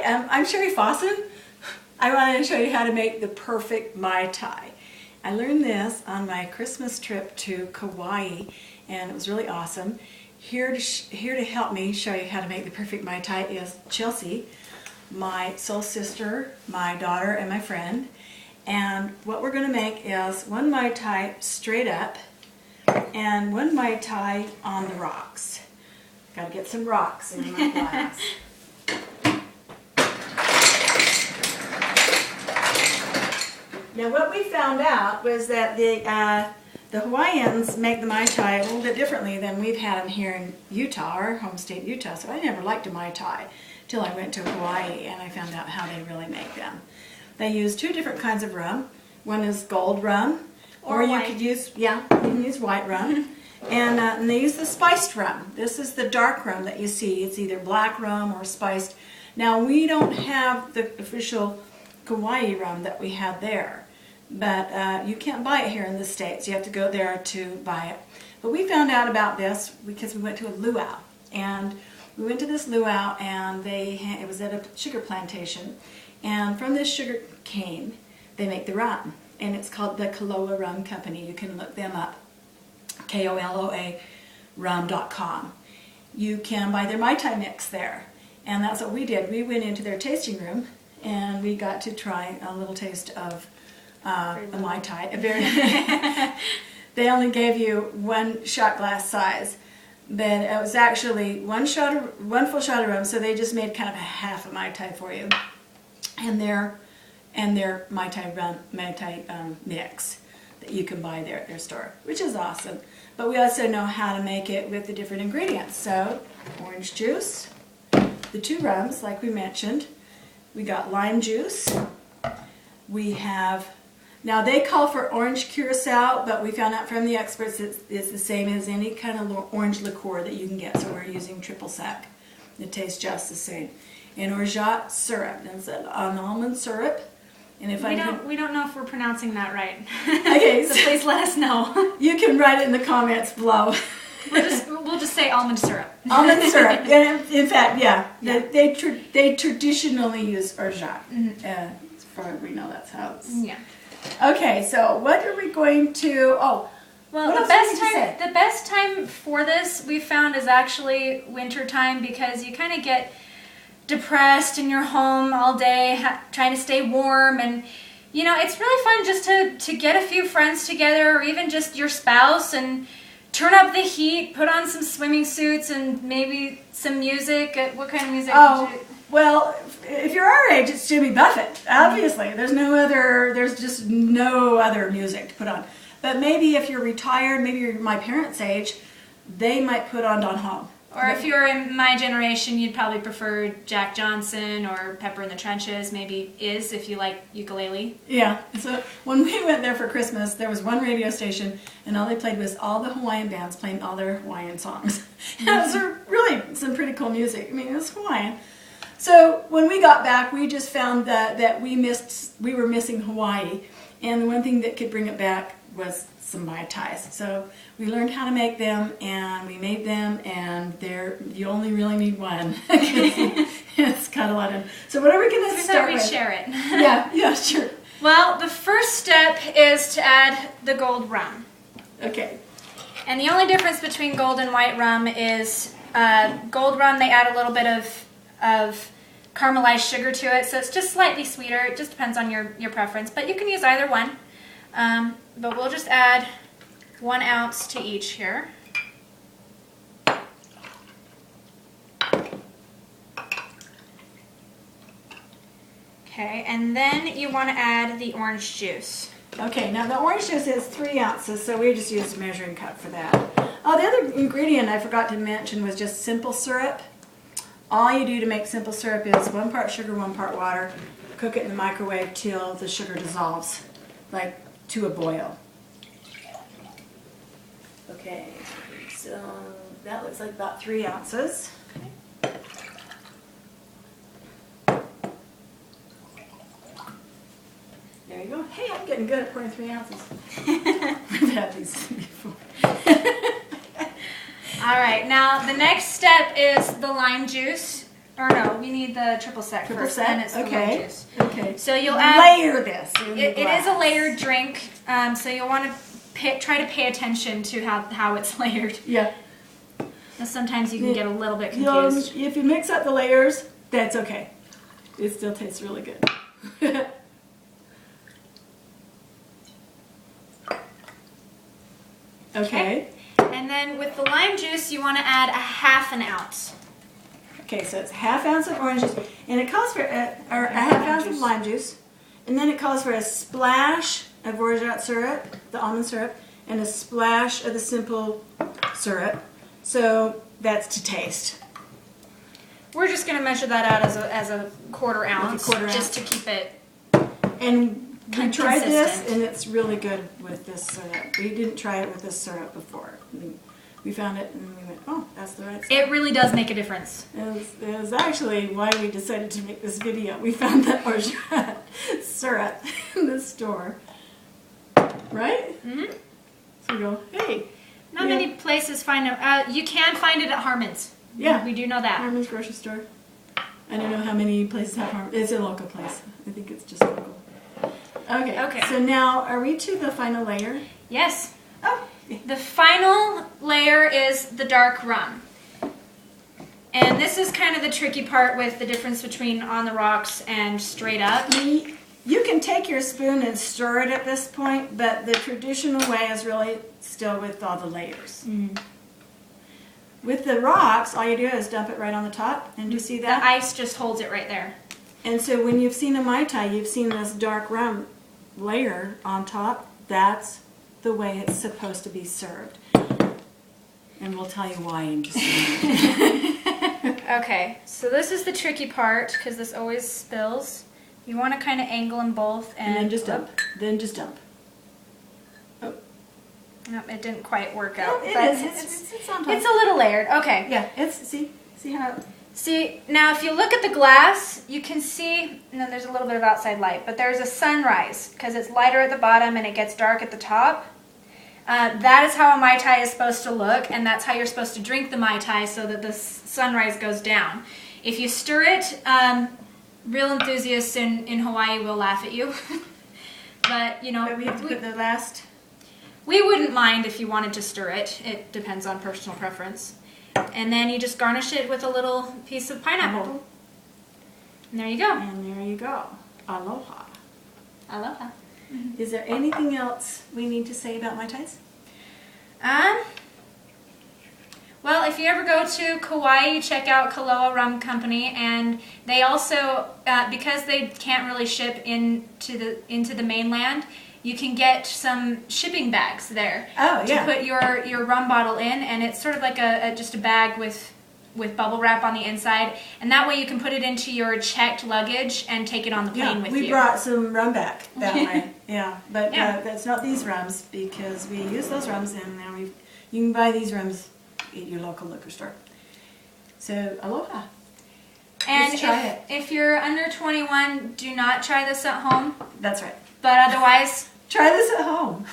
I'm Sherry Fossen. I wanted to show you how to make the perfect Mai Tai. I learned this on my Christmas trip to Kauai, and it was really awesome. Here to help me show you how to make the perfect Mai Tai is Chelsea, my soul sister, my daughter, and my friend. And what we're going to make is one Mai Tai straight up and one Mai Tai on the rocks. Got to get some rocks in my glass. Now what we found out was that the Hawaiians make the Mai Tai a little bit differently than we've had them here in Utah, our home state Utah. So I never liked a Mai Tai till I went to Hawaii and I found out how they really make them. They use two different kinds of rum. One is gold rum, or you could use, you can use white rum. And they use the spiced rum. This is the dark rum that you see. It's either black rum or spiced. Now we don't have the official Kauai rum that we had there, but you can't buy it here in the States. You have to go there to buy it. But we found out about this because we went to a luau, and we went to this luau, and it was at a sugar plantation, and from this sugar cane they make the rum, and it's called the Koloa Rum Company. You can look them up, KOLOA rum.com. You can buy their Mai Tai mix there, and that's what we did. We went into their tasting room and we got to try a little taste of a Mai Tai. They only gave you one shot glass size, but it was actually one full shot of rum, so they just made kind of a half a Mai Tai for you, and their Mai Tai mix that you can buy there at their store, which is awesome. But we also know how to make it with the different ingredients. So orange juice, the two rums like we mentioned. We got lime juice. We have, now they call for orange Curacao, but we found out from the experts it's the same as any kind of orange liqueur that you can get, so we're using triple sec. It tastes just the same. And Orgeat syrup, that's an almond syrup. And if we don't know if we're pronouncing that right. Okay, so please let us know. You can write it in the comments below. We'll just say almond syrup. Almond syrup. And in fact, yeah. They traditionally use Orgeat. As far as we know, that's how it's. Yeah. Okay, so what are we going to? Oh, well, the best time for this we found is actually winter time, because you kind of get depressed in your home all day trying to stay warm, and you know, it's really fun just to get a few friends together, or even just your spouse, and turn up the heat, put on some swimming suits and maybe some music. What kind of music? Well, if you're our age, it's Jimmy Buffett. Obviously, there's just no other music to put on. But maybe if you're retired, maybe you're my parents' age, they might put on Don Home. Or if you're in my generation, you'd probably prefer Jack Johnson or Pepper in the Trenches, maybe if you like ukulele. Yeah, so when we went there for Christmas, there was one radio station, and all they played was all the Hawaiian bands playing all their Hawaiian songs. And it was really some pretty cool music. I mean, it was Hawaiian. So when we got back, we just found that we were missing Hawaii, and the one thing that could bring it back was some Mai Tais. So we learned how to make them, and we made them, and you only really need one. It's got a lot of. So what are we going to start with? We share it. Yeah, sure. Well, the first step is to add the gold rum. Okay. And the only difference between gold and white rum is gold rum, they add a little bit of caramelized sugar to it, so it's just slightly sweeter. It just depends on your preference, but you can use either one. But we'll just add 1 ounce to each here. Okay, and then you want to add the orange juice. Okay, now the orange juice is 3 ounces, so we just used a measuring cup for that. Oh, the other ingredient I forgot to mention was just simple syrup. All you do to make simple syrup is 1 part sugar, 1 part water. Cook it in the microwave till the sugar dissolves, like to a boil. Okay, so that looks like about 3 ounces. There you go. Hey, I'm getting good at pouring 3 ounces. We've had these before. All right, now the next step is the lime juice. Or no, we need the triple sec first, then it's the lime juice. Okay. So you'll add... Layer this in the It is glass. a layered drink, so you'll want to try to pay attention to how it's layered. Yeah. Now, sometimes you can get a little bit confused. If you mix up the layers, that's okay. It still tastes really good. Okay. And then with the lime juice, you want to add a 1/2 ounce. Okay, so it's 1/2 ounce of orange juice, and it calls for a 1/2 ounce of lime juice, and then it calls for a splash of Orgeat syrup, the almond syrup, and a splash of the simple syrup. So that's to taste. We're just going to measure that out as a 1/4 ounce, just to keep it. And we tried this, consistent. and it's really good with this syrup. We didn't try it with this syrup before. We found it, and we went, oh, that's the right stuff. It really does make a difference. It was actually why we decided to make this video. We found that Orgeat syrup in the store. Right? Mm-hmm. So we go, hey. Not many places find it. You can find it at Harmon's. Yeah. We do know that. Harmon's grocery store. I don't know how many places have Harmon's. It's a local place. I think it's just local. Okay. So now, are we to the final layer? Yes. Oh. The final layer is the dark rum. And this is kind of the tricky part with the difference between on the rocks and straight up. You can take your spoon and stir it at this point, but the traditional way is really still with all the layers. Mm. With the rocks, all you do is dump it right on the top, and do you see that? The ice just holds it right there. And so when you've seen a Mai Tai, you've seen this dark rum layer on top. That's the way it's supposed to be served. And we'll tell you why in just a minute. Okay, so this is the tricky part, because this always spills. You want to kind of angle them both And then just dump. Then just dump. Oh. No, it didn't quite work out. No, it but is. It's on top. It's a little layered. Okay. Yeah, it's, see how... See, now if you look at the glass, you can see, no, there's a little bit of outside light, but there's a sunrise, because it's lighter at the bottom and it gets dark at the top. That is how a Mai Tai is supposed to look, and that's how you're supposed to drink the Mai Tai, so that the sunrise goes down. If you stir it, real enthusiasts in Hawaii will laugh at you. But, you know, But we have to put the last... we wouldn't mind if you wanted to stir it. It depends on personal preference. And then you just garnish it with a little piece of pineapple. And there you go. And there you go. Aloha. Aloha. Is there anything else we need to say about Mai Tais? Well, if you ever go to Kauai, check out Kaloa Rum Company, and they also, because they can't really ship into the mainland, you can get some shipping bags there to put your rum bottle in, and it's sort of like just a bag with bubble wrap on the inside, and that way you can put it into your checked luggage and take it on the plane with you. We brought some rum back that way. Yeah, but that's not these rums, because we use those rums, and now you can buy these rums at your local liquor store. So aloha. And Just try it. If you're under 21, do not try this at home. That's right. But otherwise, try this at home.